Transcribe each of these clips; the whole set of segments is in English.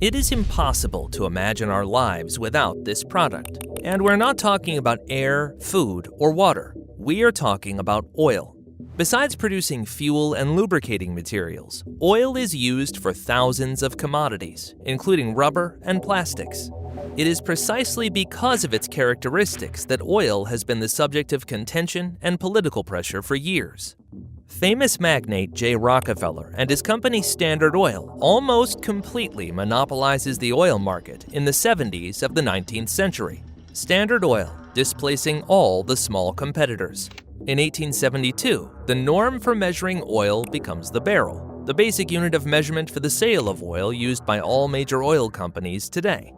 It is impossible to imagine our lives without this product. And we're not talking about air, food, or water. We are talking about oil. Besides producing fuel and lubricating materials, oil is used for thousands of commodities, including rubber and plastics. It is precisely because of its characteristics that oil has been the subject of contention and political pressure for years. Famous magnate J. Rockefeller and his company Standard Oil almost completely monopolizes the oil market in the 70s of the 19th century. Standard Oil displacing all the small competitors. In 1872, the norm for measuring oil becomes the barrel, the basic unit of measurement for the sale of oil used by all major oil companies today.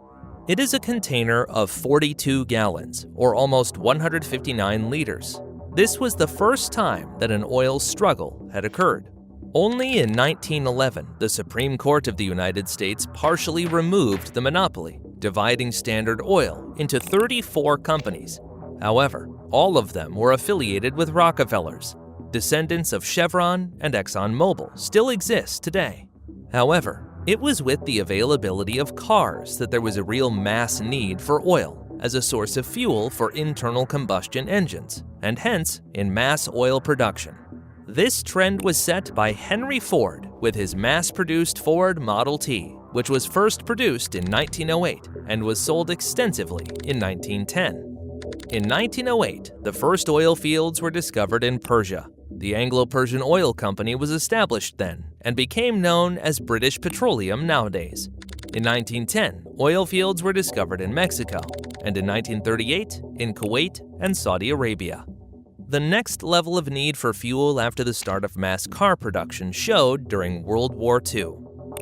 It is a container of 42 gallons, or almost 159 liters. This was the first time that an oil struggle had occurred. Only in 1911, the Supreme Court of the United States partially removed the monopoly, dividing Standard Oil into 34 companies. However, all of them were affiliated with Rockefellers. Descendants of Chevron and ExxonMobil still exist today. However, it was with the availability of cars that there was a real mass need for oil as a source of fuel for internal combustion engines, and hence in mass oil production. This trend was set by Henry Ford with his mass-produced Ford Model T, which was first produced in 1908 and was sold extensively in 1910. In 1908, the first oil fields were discovered in Persia. The Anglo-Persian Oil Company was established then and became known as British Petroleum nowadays. In 1910, oil fields were discovered in Mexico, and in 1938, in Kuwait and Saudi Arabia. The next level of need for fuel after the start of mass car production showed during World War II.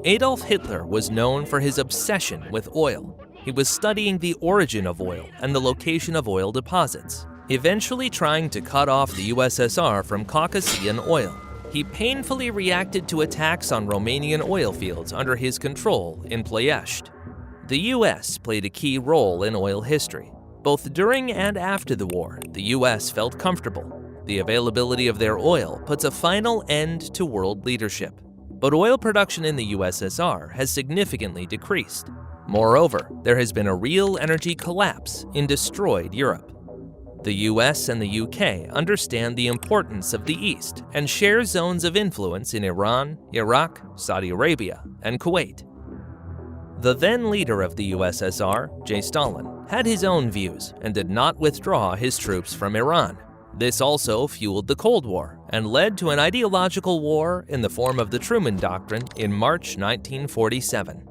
Adolf Hitler was known for his obsession with oil. He was studying the origin of oil and the location of oil deposits, eventually trying to cut off the USSR from Caucasian oil. He painfully reacted to attacks on Romanian oil fields under his control in Ploiești. The U.S. played a key role in oil history. Both during and after the war, the U.S. felt comfortable. The availability of their oil puts a final end to world leadership. But oil production in the USSR has significantly decreased. Moreover, there has been a real energy collapse in destroyed Europe. The US and the UK understand the importance of the East and share zones of influence in Iran, Iraq, Saudi Arabia, and Kuwait. The then leader of the USSR, J. Stalin, had his own views and did not withdraw his troops from Iran. This also fueled the Cold War and led to an ideological war in the form of the Truman Doctrine in March 1947.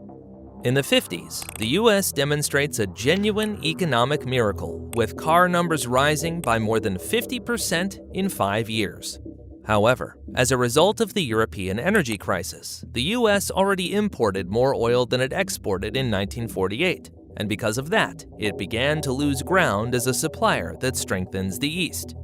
In the 50s, the U.S. demonstrates a genuine economic miracle, with car numbers rising by more than 50% in 5 years. However, as a result of the European energy crisis, the U.S. already imported more oil than it exported in 1948, and because of that, it began to lose ground as a supplier that strengthens the East.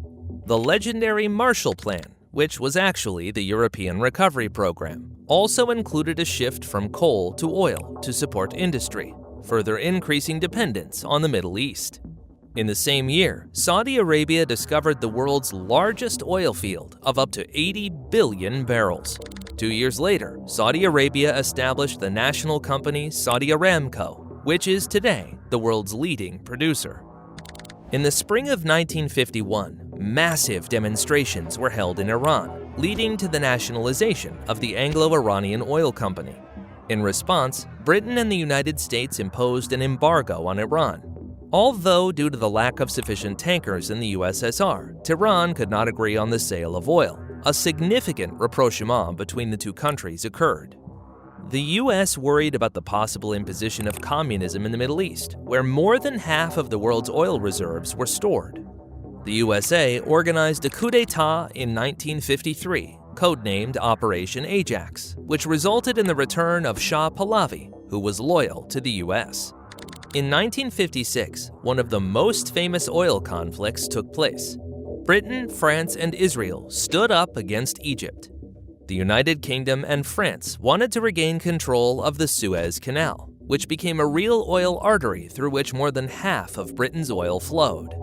The legendary Marshall Plan, which was actually the European Recovery Program, also included a shift from coal to oil to support industry, further increasing dependence on the Middle East. In the same year, Saudi Arabia discovered the world's largest oil field of up to 80 billion barrels. 2 years later, Saudi Arabia established the national company Saudi Aramco, which is today the world's leading producer. In the spring of 1951, massive demonstrations were held in Iran, leading to the nationalization of the Anglo-Iranian Oil Company. In response, Britain and the United States imposed an embargo on Iran. Although due to the lack of sufficient tankers in the USSR, Tehran could not agree on the sale of oil. A significant rapprochement between the two countries occurred. The U.S. worried about the possible imposition of communism in the Middle East, where more than half of the world's oil reserves were stored. The USA organized a coup d'etat in 1953, codenamed Operation Ajax, which resulted in the return of Shah Pahlavi, who was loyal to the U.S. In 1956, one of the most famous oil conflicts took place. Britain, France, and Israel stood up against Egypt. The United Kingdom and France wanted to regain control of the Suez Canal, which became a real oil artery through which more than half of Britain's oil flowed.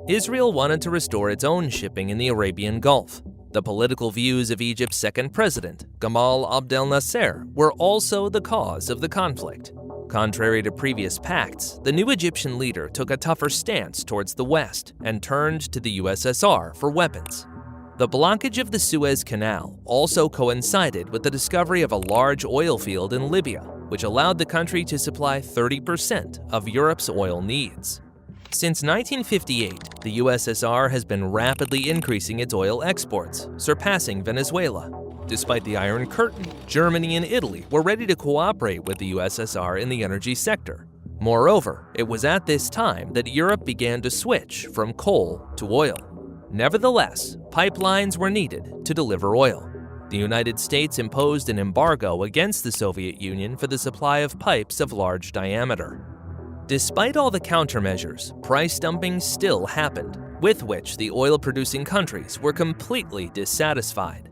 Israel wanted to restore its own shipping in the Arabian Gulf. The political views of Egypt's second president, Gamal Abdel Nasser, were also the cause of the conflict. Contrary to previous pacts, the new Egyptian leader took a tougher stance towards the West and turned to the USSR for weapons. The blockage of the Suez Canal also coincided with the discovery of a large oil field in Libya, which allowed the country to supply 30% of Europe's oil needs. Since 1958, the USSR has been rapidly increasing its oil exports, surpassing Venezuela. Despite the Iron Curtain, Germany and Italy were ready to cooperate with the USSR in the energy sector. Moreover, it was at this time that Europe began to switch from coal to oil. Nevertheless, pipelines were needed to deliver oil. The United States imposed an embargo against the Soviet Union for the supply of pipes of large diameter. Despite all the countermeasures, price dumping still happened, with which the oil-producing countries were completely dissatisfied.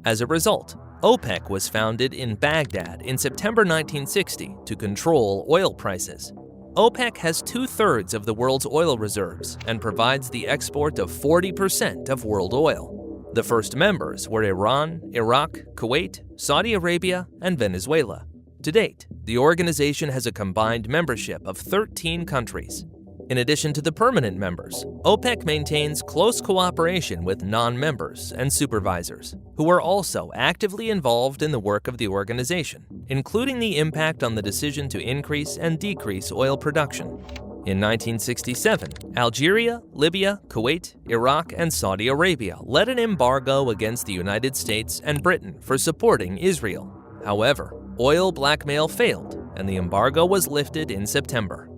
As a result, OPEC was founded in Baghdad in September 1960 to control oil prices. OPEC has 2/3 of the world's oil reserves and provides the export of 40% of world oil. The first members were Iran, Iraq, Kuwait, Saudi Arabia, and Venezuela. To date, the organization has a combined membership of 13 countries. In addition to the permanent members, OPEC maintains close cooperation with non-members and supervisors, who are also actively involved in the work of the organization, including the impact on the decision to increase and decrease oil production. In 1967, Algeria, Libya, Kuwait, Iraq, and Saudi Arabia led an embargo against the United States and Britain for supporting Israel. However, oil blackmail failed, and the embargo was lifted in September.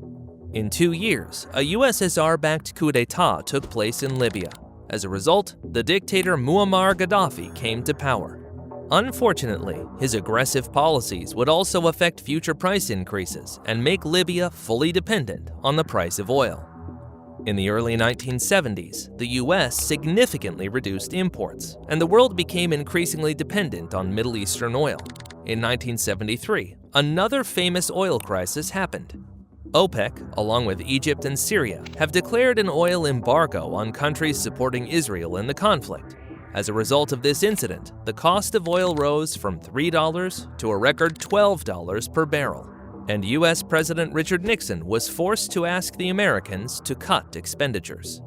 In 2 years, a USSR-backed coup d'etat took place in Libya. As a result, the dictator Muammar Gaddafi came to power. Unfortunately, his aggressive policies would also affect future price increases and make Libya fully dependent on the price of oil. In the early 1970s, the US significantly reduced imports, and the world became increasingly dependent on Middle Eastern oil. In 1973, another famous oil crisis happened. OPEC, along with Egypt and Syria, have declared an oil embargo on countries supporting Israel in the conflict. As a result of this incident, the cost of oil rose from $3 to a record $12 per barrel, and US President Richard Nixon was forced to ask the Americans to cut expenditures.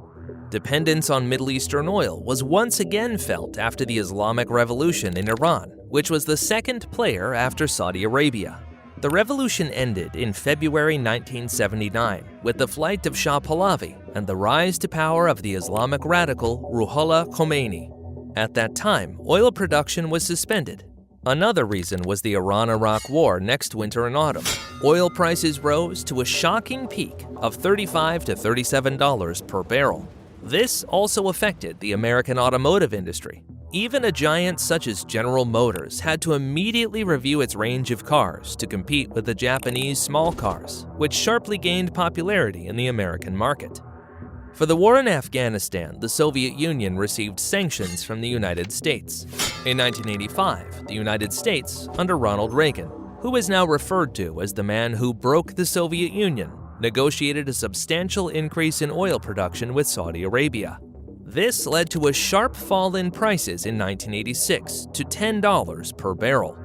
Dependence on Middle Eastern oil was once again felt after the Islamic Revolution in Iran, which was the second player after Saudi Arabia. The revolution ended in February 1979 with the flight of Shah Pahlavi and the rise to power of the Islamic radical Ruhollah Khomeini. At that time, oil production was suspended. Another reason was the Iran-Iraq war next winter and autumn. Oil prices rose to a shocking peak of $35 to $37 per barrel. This also affected the American automotive industry. Even a giant such as General Motors had to immediately review its range of cars to compete with the Japanese small cars, which sharply gained popularity in the American market. For the war in Afghanistan, the Soviet Union received sanctions from the United States. In 1985, the United States, under Ronald Reagan, who is now referred to as the man who broke the Soviet Union, negotiated a substantial increase in oil production with Saudi Arabia. This led to a sharp fall in prices in 1986 to $10 per barrel.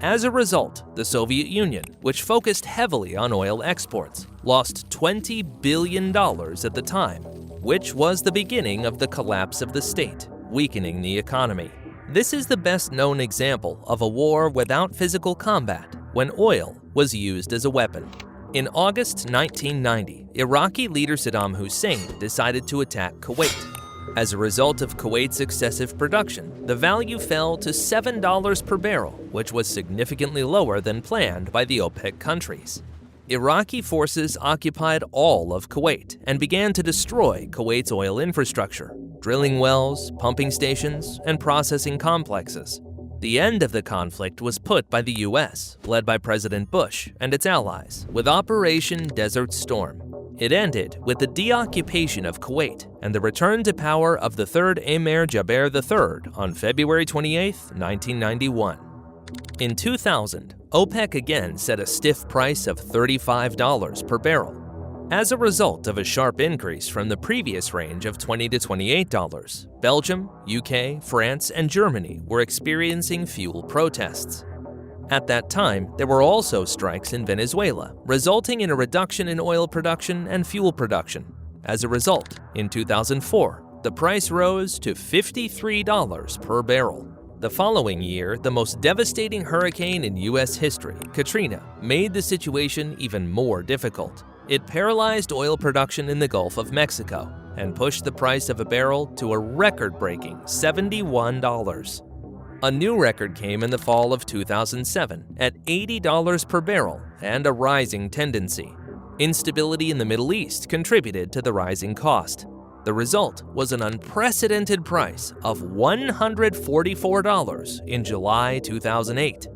As a result, the Soviet Union, which focused heavily on oil exports, lost $20 billion at the time, which was the beginning of the collapse of the state, weakening the economy. This is the best-known example of a war without physical combat, when oil was used as a weapon. In August 1990, Iraqi leader Saddam Hussein decided to attack Kuwait. As a result of Kuwait's excessive production, the value fell to $7 per barrel, which was significantly lower than planned by the OPEC countries. Iraqi forces occupied all of Kuwait and began to destroy Kuwait's oil infrastructure, drilling wells, pumping stations, and processing complexes. The end of the conflict was put by the US, led by President Bush and its allies, with Operation Desert Storm. It ended with the deoccupation of Kuwait and the return to power of the third Emir Jaber III on February 28, 1991. In 2000, OPEC again set a stiff price of $35 per barrel. As a result of a sharp increase from the previous range of $20 to $28, Belgium, UK, France, and Germany were experiencing fuel protests. At that time, there were also strikes in Venezuela, resulting in a reduction in oil production and fuel production. As a result, in 2004, the price rose to $53 per barrel. The following year, the most devastating hurricane in U.S. history, Katrina, made the situation even more difficult. It paralyzed oil production in the Gulf of Mexico and pushed the price of a barrel to a record-breaking $71. A new record came in the fall of 2007 at $80 per barrel and a rising tendency. Instability in the Middle East contributed to the rising cost. The result was an unprecedented price of $144 in July 2008.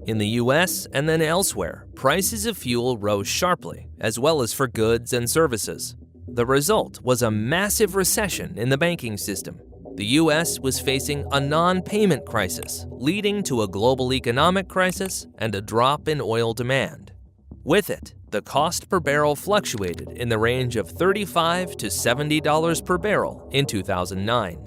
In the US and then elsewhere, prices of fuel rose sharply, as well as for goods and services. The result was a massive recession in the banking system. The US was facing a non-payment crisis, leading to a global economic crisis and a drop in oil demand. With it, the cost per barrel fluctuated in the range of $35 to $70 per barrel in 2009.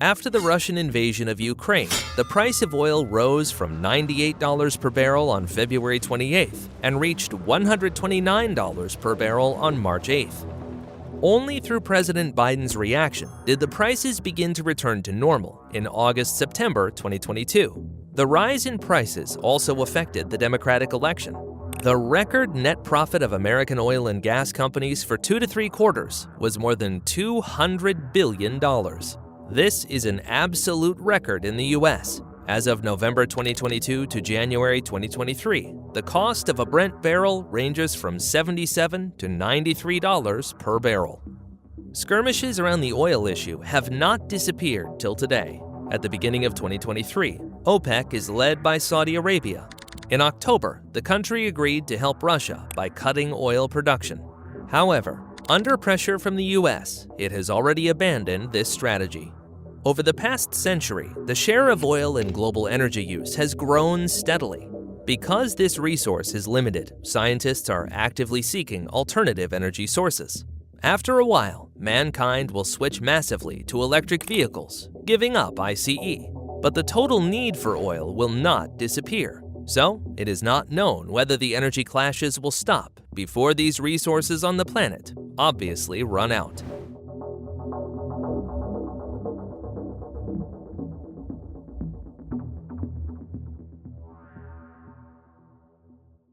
After the Russian invasion of Ukraine, the price of oil rose from $98 per barrel on February 28th and reached $129 per barrel on March 8th. Only through President Biden's reaction did the prices begin to return to normal in August-September 2022. The rise in prices also affected the Democratic election. The record net profit of American oil and gas companies for 2 to 3 quarters was more than $200 billion. This is an absolute record in the U.S. As of November 2022 to January 2023, the cost of a Brent barrel ranges from $77 to $93 per barrel. Skirmishes around the oil issue have not disappeared till today. At the beginning of 2023, OPEC is led by Saudi Arabia. In October, the country agreed to help Russia by cutting oil production. However, under pressure from the U.S., it has already abandoned this strategy. Over the past century, the share of oil in global energy use has grown steadily. Because this resource is limited, scientists are actively seeking alternative energy sources. After a while, mankind will switch massively to electric vehicles, giving up ICE. But the total need for oil will not disappear. So, it is not known whether the energy clashes will stop before these resources on the planet obviously run out.